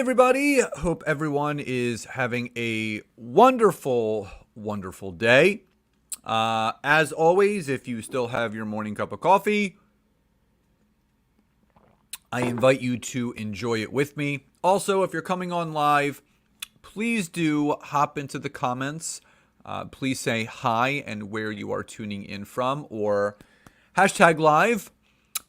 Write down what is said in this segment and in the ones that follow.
everybody. Hope everyone is having a wonderful, wonderful day. As always, if you still have your morning cup of coffee, I invite you to enjoy it with me. Also, if you're coming on live, please do hop into the comments. Please say hi and where you are tuning in from, or hashtag live,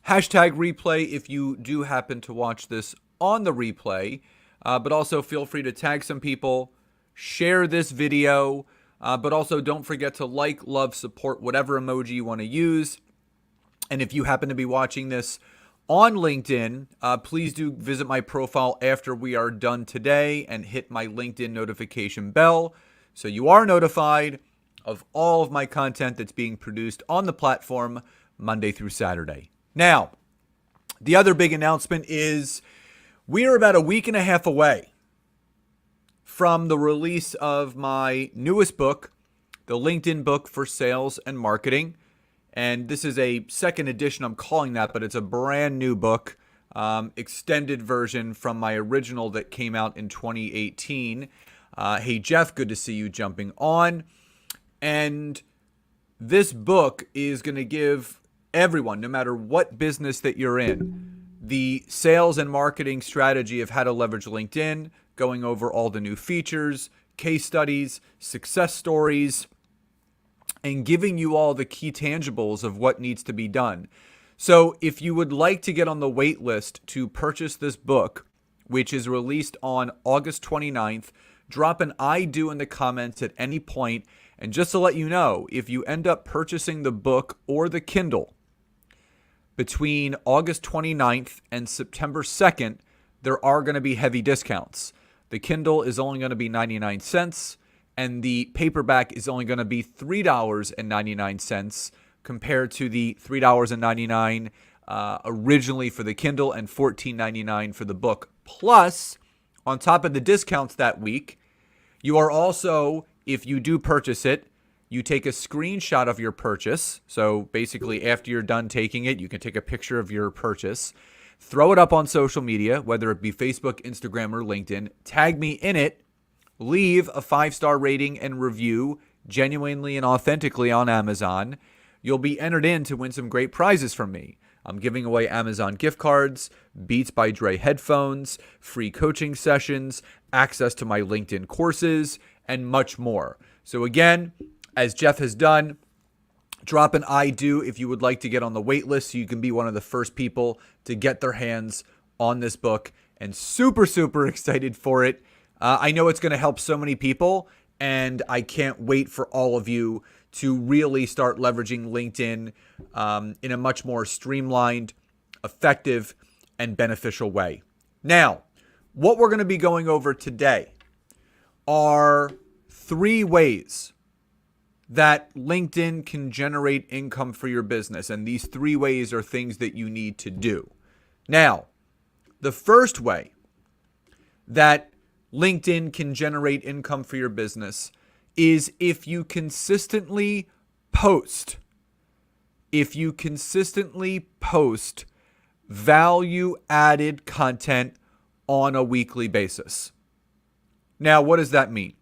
hashtag replay if you do happen to watch this on the replay, but also feel free to tag some people, share this video, but also don't forget to like, love, support, whatever emoji you want to use. And if you happen to be watching this on LinkedIn, please do visit my profile after we are done today and hit my LinkedIn notification bell so you are notified of all of my content that's being produced on the platform Monday through Saturday. Now, the other big announcement is we are about a week and a half away from the release of my newest book, the LinkedIn book for sales and marketing. And this is a second edition, I'm calling that, but it's a brand new book, extended version from my original that came out in 2018. Hey, Jeff, good to see you jumping on. And this book is going to give everyone, no matter what business that you're in, the sales and marketing strategy of how to leverage LinkedIn, going over all the new features, case studies, success stories, and giving you all the key tangibles of what needs to be done. So if you would like to get on the wait list to purchase this book, which is released on August 29th, drop an I do in the comments at any point. And just to let you know, if you end up purchasing the book or the Kindle between August 29th and September 2nd, there are going to be heavy discounts. The Kindle is only going to be 99 cents, and the paperback is only going to be $3.99 compared to the $3.99 originally for the Kindle and $14.99 for the book. Plus, on top of the discounts that week, you are also, if you do purchase it, you take a screenshot of your purchase. So basically, after you're done taking it, you can take a picture of your purchase, throw it up on social media, whether it be Facebook, Instagram, or LinkedIn, tag me in it, leave a 5-star rating and review genuinely and authentically on Amazon. You'll be entered in to win some great prizes from me. I'm giving away Amazon gift cards, Beats by Dre headphones, free coaching sessions, access to my LinkedIn courses, and much more. So again, as Jeff has done, drop an I do if you would like to get on the wait list so you can be one of the first people to get their hands on this book, and super, super excited for it. I know it's going to help so many people, and I can't wait for all of you to really start leveraging LinkedIn in a much more streamlined, effective, and beneficial way. Now, what we're going to be going over today are 3 ways that LinkedIn can generate income for your business. And these 3 ways are things that you need to do. Now, the first way that LinkedIn can generate income for your business is if you consistently post. If you consistently post value-added content on a weekly basis. Now, what does that mean?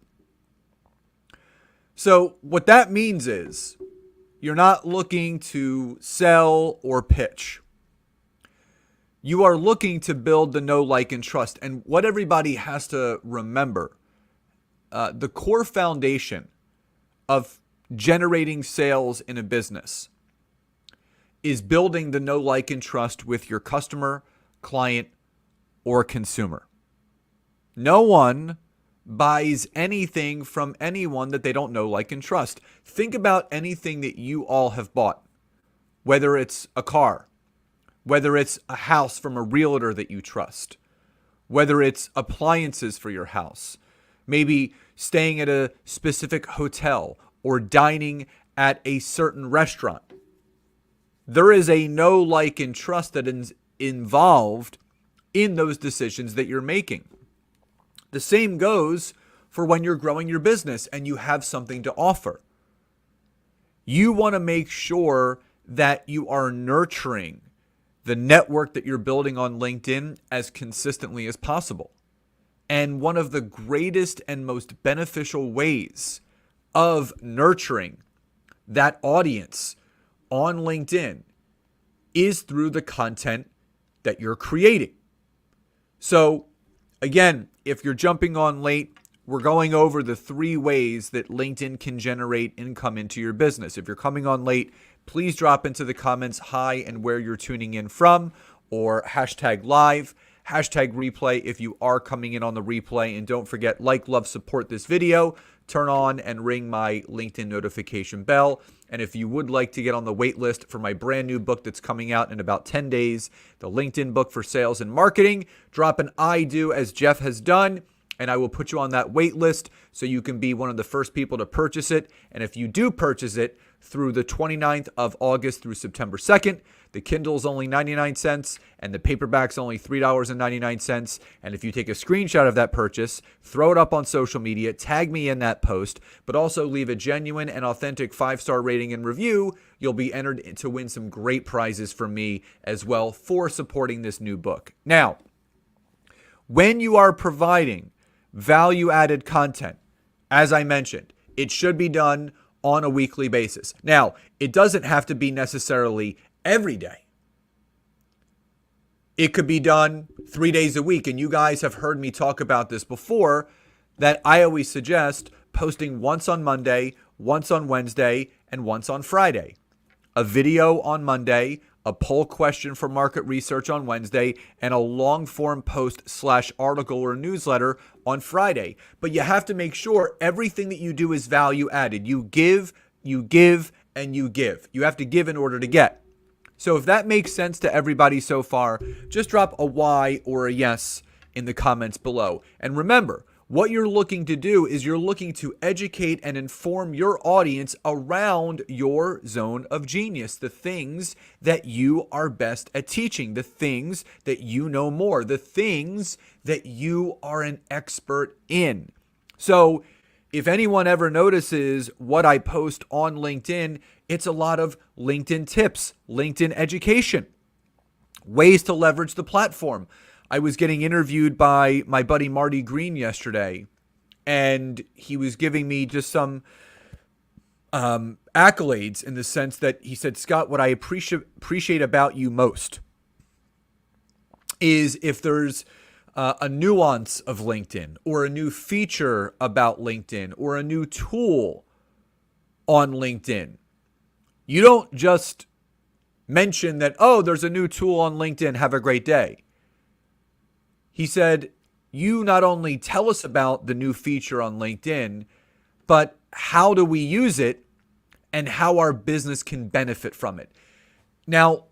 So what that means is you're not looking to sell or pitch. You are looking to build the know, like, and trust. And what everybody has to remember, the core foundation of generating sales in a business is building the know, like, and trust with your customer, client, or consumer. No one buys anything from anyone that they don't know, like, and trust. Think about anything that you all have bought, whether it's a car, whether it's a house from a realtor that you trust, whether it's appliances for your house, maybe staying at a specific hotel or dining at a certain restaurant. There is a know, like, and trust that is involved in those decisions that you're making. The same goes for when you're growing your business and you have something to offer. You want to make sure that you are nurturing the network that you're building on LinkedIn as consistently as possible. And one of the greatest and most beneficial ways of nurturing that audience on LinkedIn is through the content that you're creating. So again, if you're jumping on late, we're going over the 3 ways that LinkedIn can generate income into your business. If you're coming on late, please drop into the comments hi and where you're tuning in from, or hashtag live, hashtag replay if you are coming in on the replay. And don't forget, like, love, support this video, turn on and ring my LinkedIn notification bell. And if you would like to get on the wait list for my brand new book that's coming out in about 10 days, the LinkedIn book for sales and marketing, drop an I do as Jeff has done, and I will put you on that wait list so you can be one of the first people to purchase it. And if you do purchase it through the 29th of August through September 2nd, the Kindle is only 99 cents and the paperback's only $3.99. And if you take a screenshot of that purchase, throw it up on social media, tag me in that post, but also leave a genuine and authentic 5-star rating and review, you'll be entered to win some great prizes from me as well for supporting this new book. Now, when you are providing value-added content, as I mentioned, it should be done on a weekly basis. Now, it doesn't have to be necessarily every day. It could be done 3 days a week. And you guys have heard me talk about this before, that I always suggest posting once on Monday, once on Wednesday, and once on Friday. A video on Monday, a poll question for market research on Wednesday, and a long form post / article or newsletter on Friday. But you have to make sure everything that you do is value added. You give, and you give. You have to give in order to get. So if that makes sense to everybody so far, just drop a Y or a yes in the comments below. And remember, what you're looking to do is you're looking to educate and inform your audience around your zone of genius, the things that you are best at teaching, the things that you know more, the things that you are an expert in. So if anyone ever notices what I post on LinkedIn, it's a lot of LinkedIn tips, LinkedIn education, ways to leverage the platform. I was getting interviewed by my buddy Marty Green yesterday, and he was giving me just some accolades in the sense that he said, Scott, what I appreciate about you most is if there's a nuance of LinkedIn or a new feature about LinkedIn or a new tool on LinkedIn, you don't just mention that, oh, there's a new tool on LinkedIn, have a great day. He said, you not only tell us about the new feature on LinkedIn, but how do we use it and how our business can benefit from it. Now,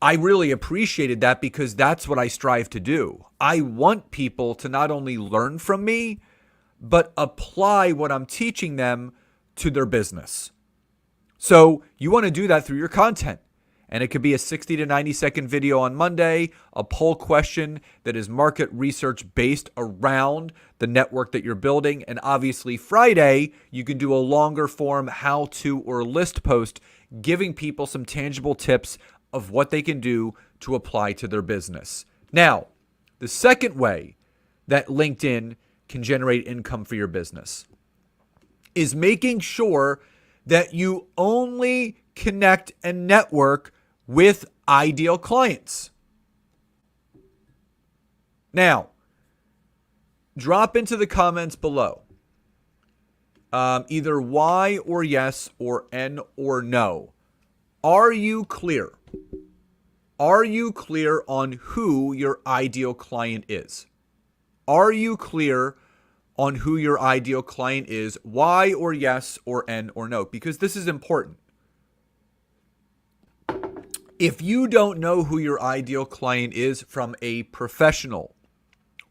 I really appreciated that because that's what I strive to do. I want people to not only learn from me, but apply what I'm teaching them to their business. So you want to do that through your content. And it could be a 60 to 90 second video on Monday, a poll question that is market research based around the network that you're building. And obviously Friday, you can do a longer form how to or list post, giving people some tangible tips of what they can do to apply to their business. Now, the second way that LinkedIn can generate income for your business is making sure that you only connect and network with ideal clients. Now, drop into the comments below either Y or yes or N or no. Are you clear? Are you clear on who your ideal client is? Are you clear on who your ideal client is? Y or yes or N or no? Because this is important. If you don't know who your ideal client is from a professional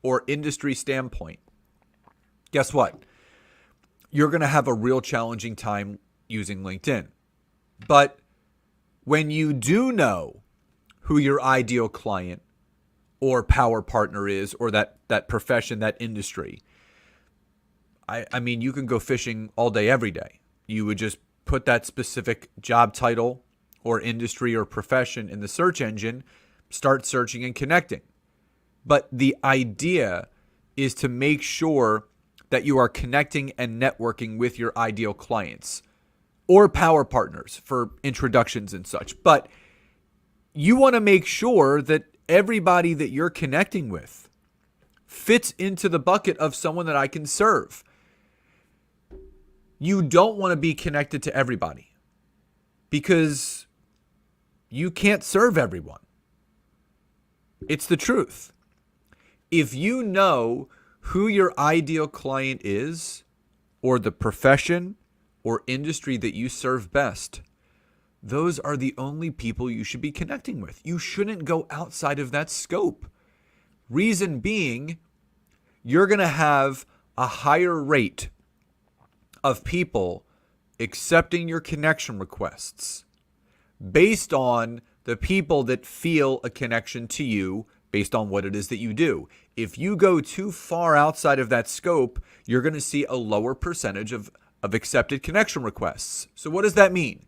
or industry standpoint, guess what? You're going to have a real challenging time using LinkedIn. But when you do know who your ideal client or power partner is, or that profession, that industry, I mean, you can go fishing all day, every day. You would just put that specific job title or industry or profession in the search engine, start searching and connecting. But the idea is to make sure that you are connecting and networking with your ideal clients or power partners for introductions and such. But you want to make sure that everybody that you're connecting with fits into the bucket of someone that I can serve. You don't want to be connected to everybody because you can't serve everyone. It's the truth. If you know who your ideal client is, or the profession or industry that you serve best, those are the only people you should be connecting with. You shouldn't go outside of that scope. Reason being, you're going to have a higher rate of people accepting your connection requests based on the people that feel a connection to you based on what it is that you do. If you go too far outside of that scope, you're going to see a lower percentage of accepted connection requests. So what does that mean?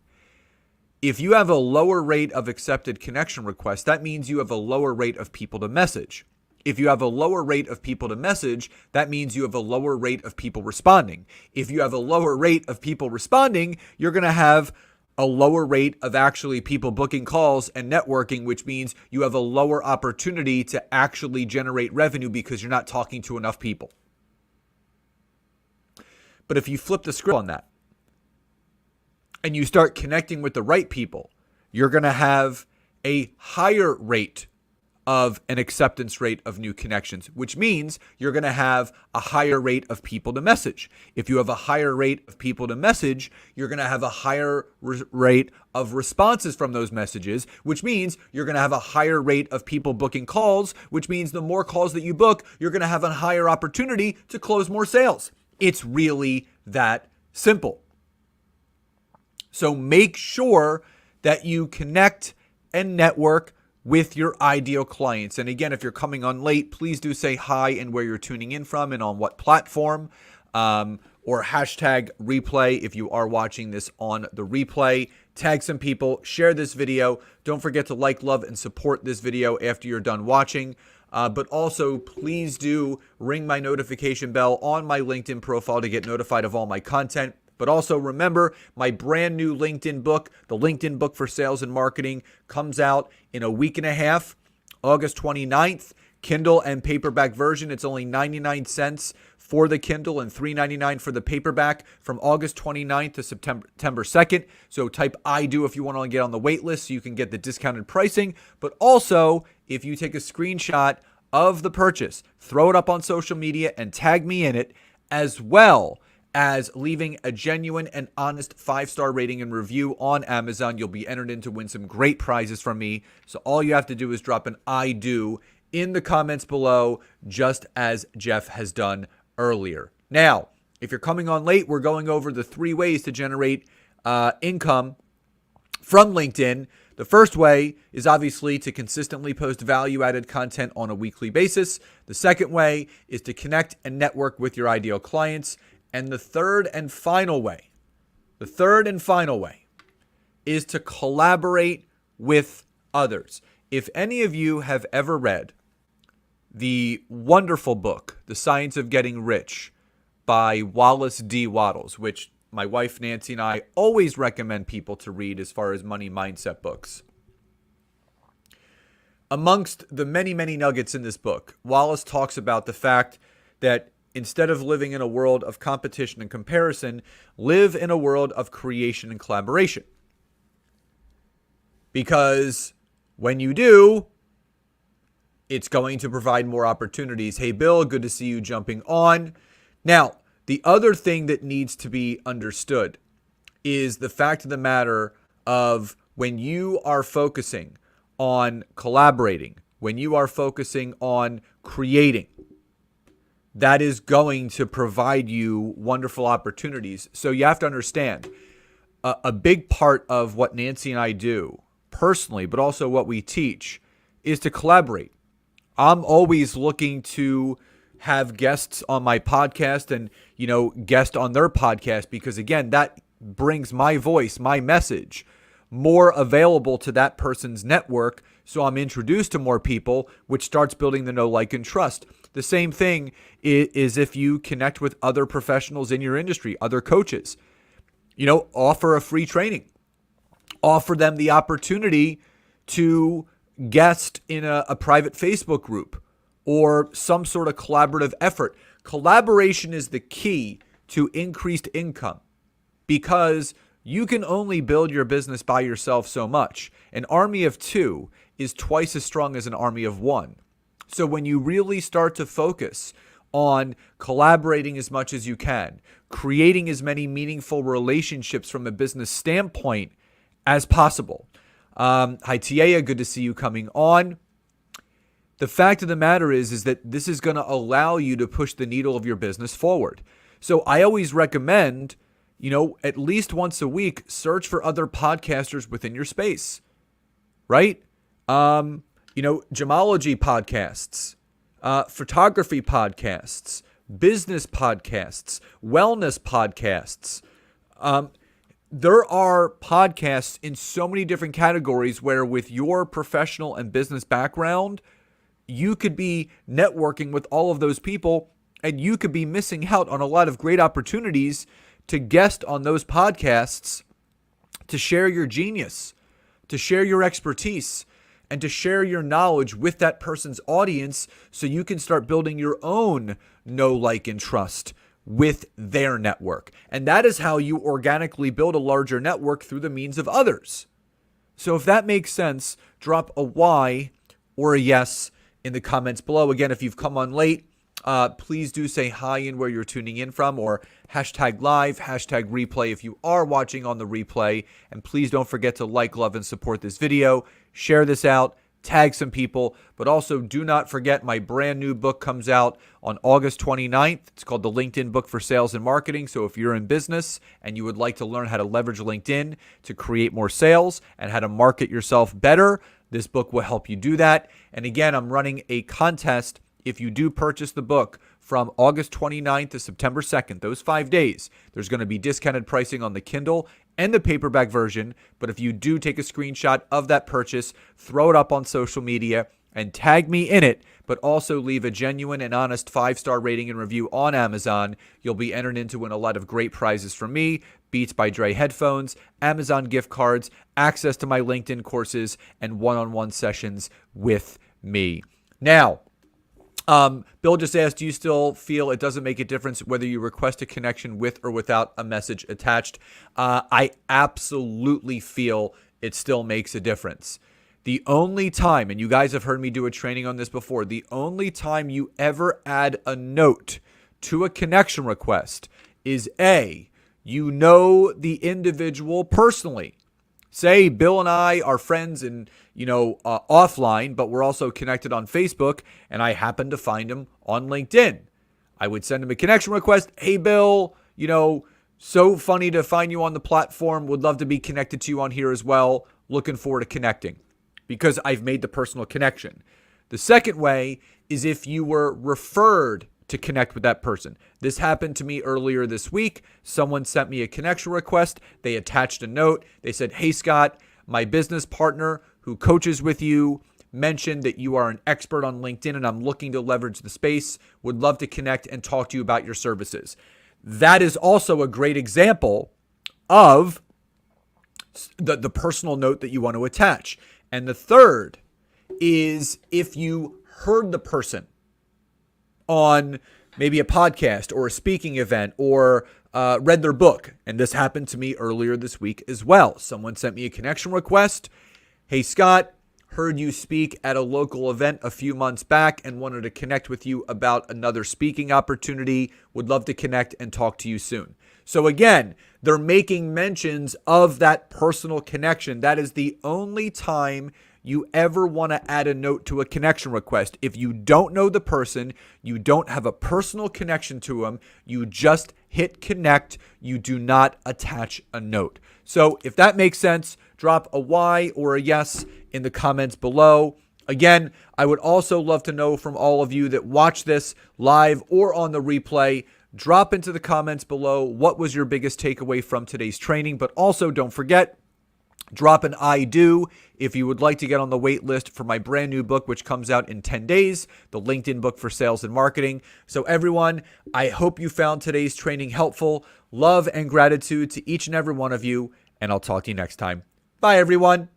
If you have a lower rate of accepted connection requests, that means you have a lower rate of people to message. If you have a lower rate of people to message, that means you have a lower rate of people responding. If you have a lower rate of people responding, you're going to have a lower rate of actually people booking calls and networking, which means you have a lower opportunity to actually generate revenue because you're not talking to enough people. But if you flip the script on that and you start connecting with the right people, you're going to have a higher rate of an acceptance rate of new connections, which means you're going to have a higher rate of people to message. If you have a higher rate of people to message, you're going to have a higher rate of responses from those messages, which means you're going to have a higher rate of people booking calls, which means the more calls that you book, you're going to have a higher opportunity to close more sales. It's really that simple. So make sure that you connect and network with your ideal clients. And again, if you're coming on late, please do say hi and where you're tuning in from and on what platform, or hashtag replay if you are watching this on the replay. Tag some people, share this video. Don't forget to like, love, and support this video after you're done watching. But also, please do ring my notification bell on my LinkedIn profile to get notified of all my content. But also remember, my brand new LinkedIn book, the LinkedIn book for sales and marketing, comes out in a week and a half, August 29th, Kindle and paperback version. It's only 99 cents for the Kindle and $3.99 for the paperback from August 29th to September 2nd. So type I do if you want to get on the wait list so you can get the discounted pricing. But also, if you take a screenshot of the purchase, throw it up on social media and tag me in it, as well as leaving a genuine and honest 5-star rating and review on Amazon, you'll be entered in to win some great prizes from me. So all you have to do is drop an I do in the comments below, just as Jeff has done earlier. Now, if you're coming on late, we're going over the 3 ways to generate income from LinkedIn. The first way is obviously to consistently post value-added content on a weekly basis. The second way is to connect and network with your ideal clients. And the third and final way is to collaborate with others. If any of you have ever read the wonderful book, The Science of Getting Rich by Wallace D. Wattles, which my wife Nancy and I always recommend people to read as far as money mindset books. Amongst the many, many nuggets in this book, Wallace talks about the fact that instead of living in a world of competition and comparison, live in a world of creation and collaboration. Because when you do, it's going to provide more opportunities. Hey, Bill, good to see you jumping on. Now, the other thing that needs to be understood is the fact of the matter of when you are focusing on collaborating, when you are focusing on creating, that is going to provide you wonderful opportunities. So you have to understand, a big part of what Nancy and I do personally, but also what we teach, is to collaborate. I'm always looking to have guests on my podcast and, guest on their podcast, because again, that brings my voice, my message, more available to that person's network. So I'm introduced to more people, which starts building the know, like, and trust. The same thing is if you connect with other professionals in your industry, other coaches. Offer a free training. Offer them the opportunity to guest in a private Facebook group or some sort of collaborative effort. Collaboration is the key to increased income because you can only build your business by yourself so much. An army of two is twice as strong as an army of one. So when you really start to focus on collaborating as much as you can, creating as many meaningful relationships from a business standpoint as possible. Hi, Tia, good to see you coming on. The fact of the matter is that this is going to allow you to push the needle of your business forward. So I always recommend, at least once a week, search for other podcasters within your space, right? Gemology podcasts, photography podcasts, business podcasts, wellness podcasts. There are podcasts in so many different categories where with your professional and business background, you could be networking with all of those people and you could be missing out on a lot of great opportunities to guest on those podcasts, to share your genius, to share your expertise, and to share your knowledge with that person's audience so you can start building your own know, like, and trust with their network. And that is how you organically build a larger network through the means of others. So if that makes sense, drop a Y or a yes in the comments below. Again, if you've come on late, please do say hi and where you're tuning in from, or hashtag live, hashtag replay if you are watching on the replay. And please don't forget to like, love, and support this video. Share this out, tag some people, but also do not forget my brand new book comes out on August 29th. It's called The LinkedIn Book for Sales and Marketing. So if you're in business and you would like to learn how to leverage LinkedIn to create more sales and how to market yourself better, this book will help you do that. And again, I'm running a contest. If you do purchase the book from August 29th to September 2nd, those 5 days, there's going to be discounted pricing on the Kindle and the paperback version. But if you do take a screenshot of that purchase, throw it up on social media and tag me in it, but also leave a genuine and honest 5-star rating and review on Amazon, you'll be entered in to win a lot of great prizes from me: Beats by Dre headphones, Amazon gift cards, access to my LinkedIn courses, and one-on-one sessions with me. Now, Bill just asked, do you still feel it doesn't make a difference whether you request a connection with or without a message attached? I absolutely feel it still makes a difference. The only time, and you guys have heard me do a training on this before, the only time you ever add a note to a connection request is A, you know the individual personally. Say Bill and I are friends and, offline, but we're also connected on Facebook, and I happen to find him on LinkedIn. I would send him a connection request. Hey, Bill, so funny to find you on the platform. Would love to be connected to you on here as well. Looking forward to connecting, because I've made the personal connection. The second way is if you were referred to connect with that person. This happened to me earlier this week. Someone sent me a connection request. They attached a note. They said, hey, Scott, my business partner who coaches with you mentioned that you are an expert on LinkedIn and I'm looking to leverage the space. Would love to connect and talk to you about your services. That is also a great example of the personal note that you want to attach. And the third is if you heard the person on maybe a podcast or a speaking event or read their book. And this happened to me earlier this week as well. Someone sent me a connection request. Hey, Scott, heard you speak at a local event a few months back and wanted to connect with you about another speaking opportunity. Would love to connect and talk to you soon. So again, they're making mentions of that personal connection. That is the only time you ever want to add a note to a connection request. If you don't know the person, you don't have a personal connection to them, you just hit connect. You do not attach a note. So if that makes sense, drop a Y or a yes in the comments below. Again, I would also love to know from all of you that watch this live or on the replay. Drop into the comments below what was your biggest takeaway from today's training. But also don't forget, Drop an I do if you would like to get on the wait list for my brand new book, which comes out in 10 days, the LinkedIn book for sales and marketing. So everyone, I hope you found today's training helpful. Love and gratitude to each and every one of you, and I'll talk to you next time. Bye, everyone.